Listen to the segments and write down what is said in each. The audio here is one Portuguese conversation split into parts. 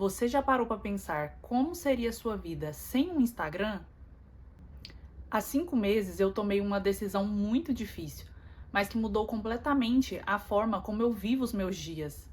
Você já parou para pensar como seria a sua vida sem um Instagram? Há 5 meses eu tomei uma decisão muito difícil, mas que mudou completamente a forma como eu vivo os meus dias.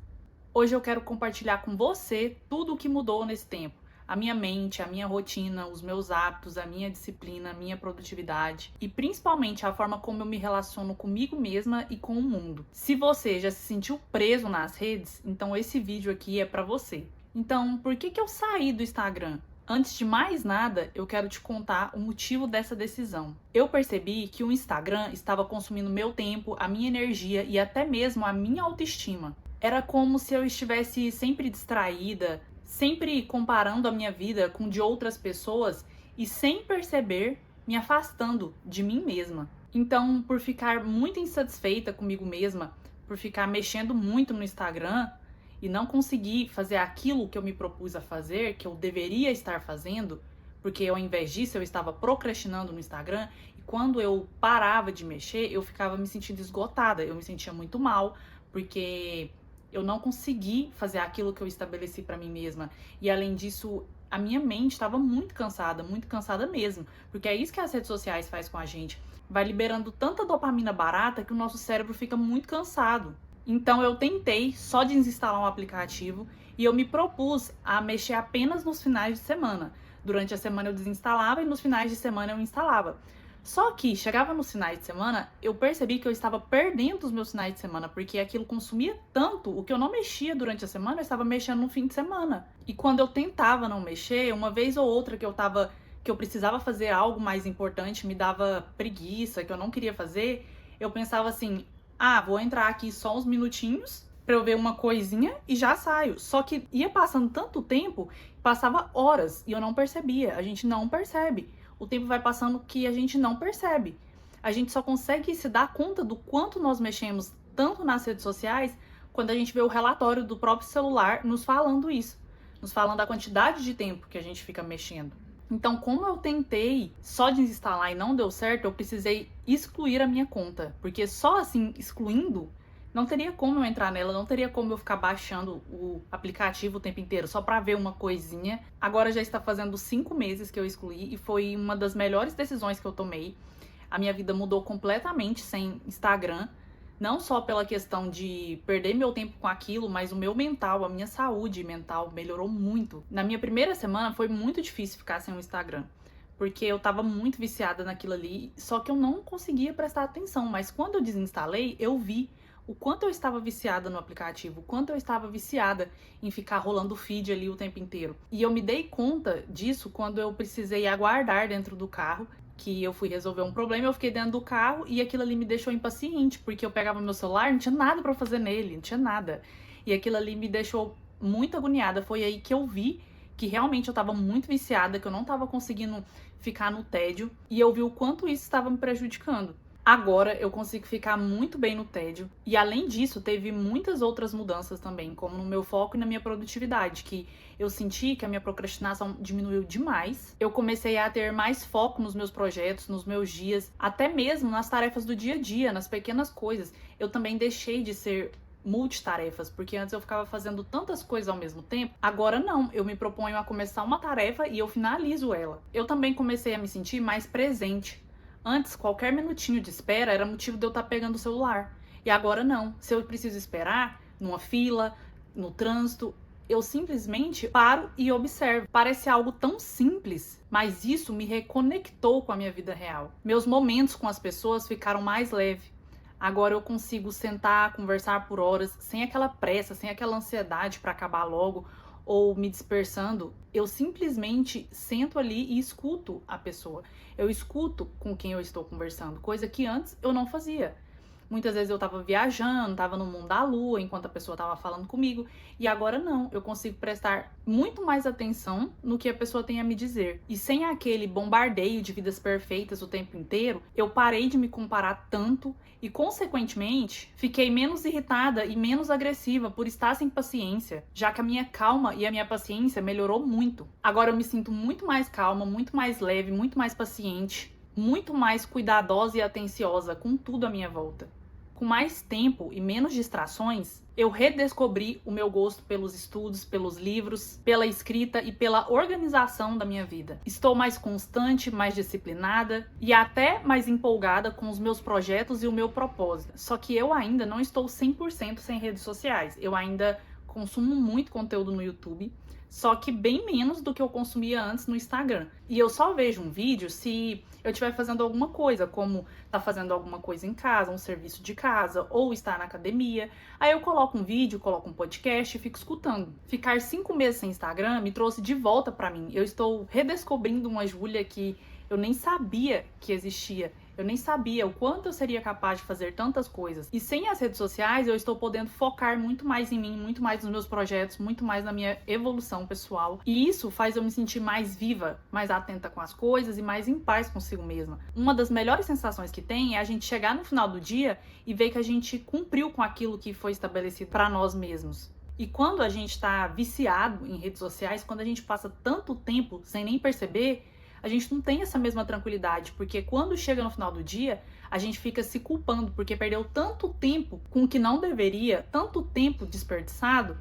Hoje eu quero compartilhar com você tudo o que mudou nesse tempo. A minha mente, a minha rotina, os meus hábitos, a minha disciplina, a minha produtividade e principalmente a forma como eu me relaciono comigo mesma e com o mundo. Se você já se sentiu preso nas redes, então esse vídeo aqui é para você. Então, por que eu saí do Instagram? Antes de mais nada, eu quero te contar o motivo dessa decisão. Eu percebi que o Instagram estava consumindo meu tempo, a minha energia e até mesmo a minha autoestima. Era como se eu estivesse sempre distraída, sempre comparando a minha vida com de outras pessoas e sem perceber, me afastando de mim mesma. Então, por ficar muito insatisfeita comigo mesma, por ficar mexendo muito no Instagram e não conseguir fazer aquilo que eu me propus a fazer, que eu deveria estar fazendo, porque ao invés disso eu estava procrastinando no Instagram, e quando eu parava de mexer, eu ficava me sentindo esgotada, eu me sentia muito mal, porque eu não consegui fazer aquilo que eu estabeleci para mim mesma. E além disso, a minha mente estava muito cansada mesmo, porque é isso que as redes sociais faz com a gente. Vai liberando tanta dopamina barata que o nosso cérebro fica muito cansado. Então eu tentei só desinstalar um aplicativo e eu me propus a mexer apenas nos finais de semana. Durante a semana eu desinstalava e nos finais de semana eu instalava. Só que chegava nos finais de semana, eu percebi que eu estava perdendo os meus finais de semana, porque aquilo consumia tanto, o que eu não mexia durante a semana, eu estava mexendo no fim de semana. E quando eu tentava não mexer, uma vez ou outra que eu precisava fazer algo mais importante, me dava preguiça, que eu não queria fazer, eu pensava assim: "Ah, vou entrar aqui só uns minutinhos pra eu ver uma coisinha e já saio". Só que ia passando tanto tempo, passava horas e eu não percebia. A gente não percebe. O tempo vai passando que a gente não percebe. A gente só consegue se dar conta do quanto nós mexemos tanto nas redes sociais quando a gente vê o relatório do próprio celular nos falando isso, nos falando a quantidade de tempo que a gente fica mexendo. Então, como eu tentei só desinstalar e não deu certo, eu precisei excluir a minha conta, porque só assim, excluindo, não teria como eu entrar nela, não teria como eu ficar baixando o aplicativo o tempo inteiro só pra ver uma coisinha. Agora já está fazendo 5 meses que eu excluí e foi uma das melhores decisões que eu tomei. A minha vida mudou completamente sem Instagram, não só pela questão de perder meu tempo com aquilo, mas o meu mental, a minha saúde mental melhorou muito. Na minha primeira semana foi muito difícil ficar sem o Instagram, porque eu tava muito viciada naquilo ali, só que eu não conseguia prestar atenção. Mas quando eu desinstalei, eu vi o quanto eu estava viciada no aplicativo, o quanto eu estava viciada em ficar rolando o feed ali o tempo inteiro. E eu me dei conta disso quando eu precisei aguardar dentro do carro, que eu fui resolver um problema, eu fiquei dentro do carro e aquilo ali me deixou impaciente, porque eu pegava meu celular, não tinha nada pra fazer nele, não tinha nada. E aquilo ali me deixou muito agoniada. Foi aí que eu vi que realmente eu tava muito viciada, que eu não tava conseguindo ficar no tédio, e eu vi o quanto isso estava me prejudicando. Agora eu consigo ficar muito bem no tédio. E além disso, teve muitas outras mudanças também, como no meu foco e na minha produtividade, que eu senti que a minha procrastinação diminuiu demais. Eu comecei a ter mais foco nos meus projetos, nos meus dias, até mesmo nas tarefas do dia a dia, nas pequenas coisas. Eu também deixei de ser multitarefas, porque antes eu ficava fazendo tantas coisas ao mesmo tempo. Agora não, eu me proponho a começar uma tarefa e eu finalizo ela. Eu também comecei a me sentir mais presente. Antes, qualquer minutinho de espera era motivo de eu estar pegando o celular. E agora não. Se eu preciso esperar numa fila, no trânsito, eu simplesmente paro e observo. Parece algo tão simples, mas isso me reconectou com a minha vida real. Meus momentos com as pessoas ficaram mais leves. Agora eu consigo sentar, conversar por horas, sem aquela pressa, sem aquela ansiedade para acabar logo ou me dispersando. Eu simplesmente sento ali e escuto a pessoa. Eu escuto com quem eu estou conversando, coisa que antes eu não fazia. Muitas vezes eu tava viajando, tava no mundo da lua, enquanto a pessoa tava falando comigo, e agora não, eu consigo prestar muito mais atenção no que a pessoa tem a me dizer. E sem aquele bombardeio de vidas perfeitas o tempo inteiro, eu parei de me comparar tanto e, consequentemente, fiquei menos irritada e menos agressiva por estar sem paciência, já que a minha calma e a minha paciência melhorou muito. Agora eu me sinto muito mais calma, muito mais leve, muito mais paciente, muito mais cuidadosa e atenciosa com tudo à minha volta. com mais tempo e menos distrações, eu redescobri o meu gosto pelos estudos, pelos livros, pela escrita e pela organização da minha vida. Estou mais constante, mais disciplinada e até mais empolgada com os meus projetos e o meu propósito. Só que eu ainda não estou 100% sem redes sociais. Eu ainda consumo muito conteúdo no YouTube, só que bem menos do que eu consumia antes no Instagram. E eu só vejo um vídeo se eu estiver fazendo alguma coisa, como tá fazendo alguma coisa em casa, um serviço de casa, ou estar na academia. Aí eu coloco um vídeo, coloco um podcast e fico escutando. Ficar 5 meses sem Instagram me trouxe de volta pra mim. Eu estou redescobrindo uma Júlia que eu nem sabia que existia. Eu nem sabia o quanto eu seria capaz de fazer tantas coisas. E sem as redes sociais, eu estou podendo focar muito mais em mim, muito mais nos meus projetos, muito mais na minha evolução pessoal. E isso faz eu me sentir mais viva, mais atenta com as coisas e mais em paz consigo mesma. Uma das melhores sensações que tem é a gente chegar no final do dia e ver que a gente cumpriu com aquilo que foi estabelecido para nós mesmos. E quando a gente está viciado em redes sociais, quando a gente passa tanto tempo sem nem perceber, a gente não tem essa mesma tranquilidade, porque quando chega no final do dia, a gente fica se culpando porque perdeu tanto tempo com o que não deveria, tanto tempo desperdiçado.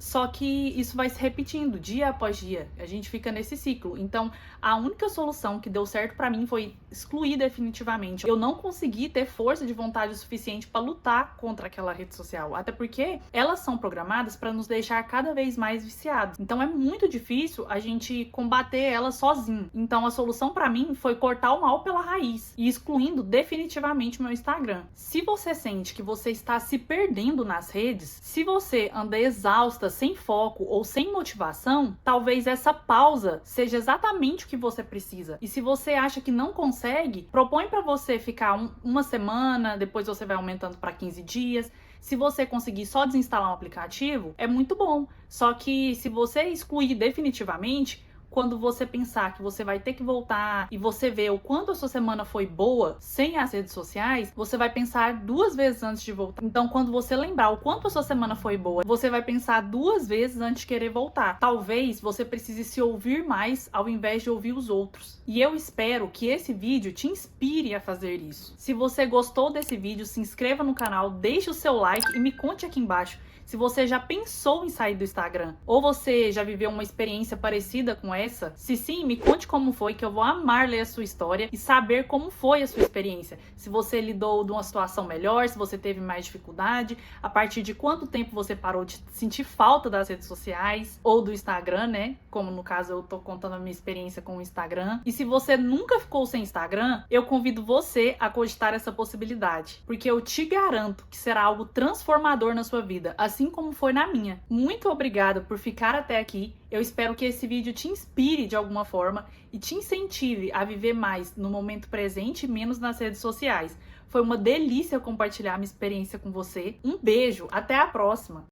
Só que isso vai se repetindo dia após dia. A gente fica nesse ciclo. Então, a única solução que deu certo pra mim foi excluir definitivamente. Eu não consegui ter força de vontade o suficiente pra lutar contra aquela rede social, até porque elas são programadas pra nos deixar cada vez mais viciados. Então, é muito difícil a gente combater elas sozinho. Então, a solução pra mim foi cortar o mal pela raiz e excluindo definitivamente o meu Instagram. Se você sente que você está se perdendo nas redes, se você anda exausta, sem foco ou sem motivação, talvez essa pausa seja exatamente o que você precisa. E se você acha que não consegue, propõe para você ficar uma semana, depois você vai aumentando para 15 dias. Se você conseguir só desinstalar um aplicativo, é muito bom. Só que se você excluir definitivamente, quando você pensar que você vai ter que voltar e você vê o quanto a sua semana foi boa sem as redes sociais, você vai pensar 2 vezes antes de voltar. Então, quando você lembrar o quanto a sua semana foi boa, você vai pensar 2 vezes antes de querer voltar. Talvez você precise se ouvir mais ao invés de ouvir os outros. E eu espero que esse vídeo te inspire a fazer isso. Se você gostou desse vídeo, se inscreva no canal, deixe o seu like e me conte aqui embaixo se você já pensou em sair do Instagram, ou você já viveu uma experiência parecida com essa. Se sim, me conte como foi, que eu vou amar ler a sua história e saber como foi a sua experiência. Se você lidou de uma situação melhor, se você teve mais dificuldade, a partir de quanto tempo você parou de sentir falta das redes sociais ou do Instagram, né? Como no caso eu tô contando a minha experiência com o Instagram. E se você nunca ficou sem Instagram, eu convido você a cogitar essa possibilidade, porque eu te garanto que será algo transformador na sua vida, assim como foi na minha. Muito obrigada por ficar até aqui. Eu espero que esse vídeo te inspire de alguma forma e te incentive a viver mais no momento presente e menos nas redes sociais. Foi uma delícia compartilhar minha experiência com você. Um beijo, até a próxima!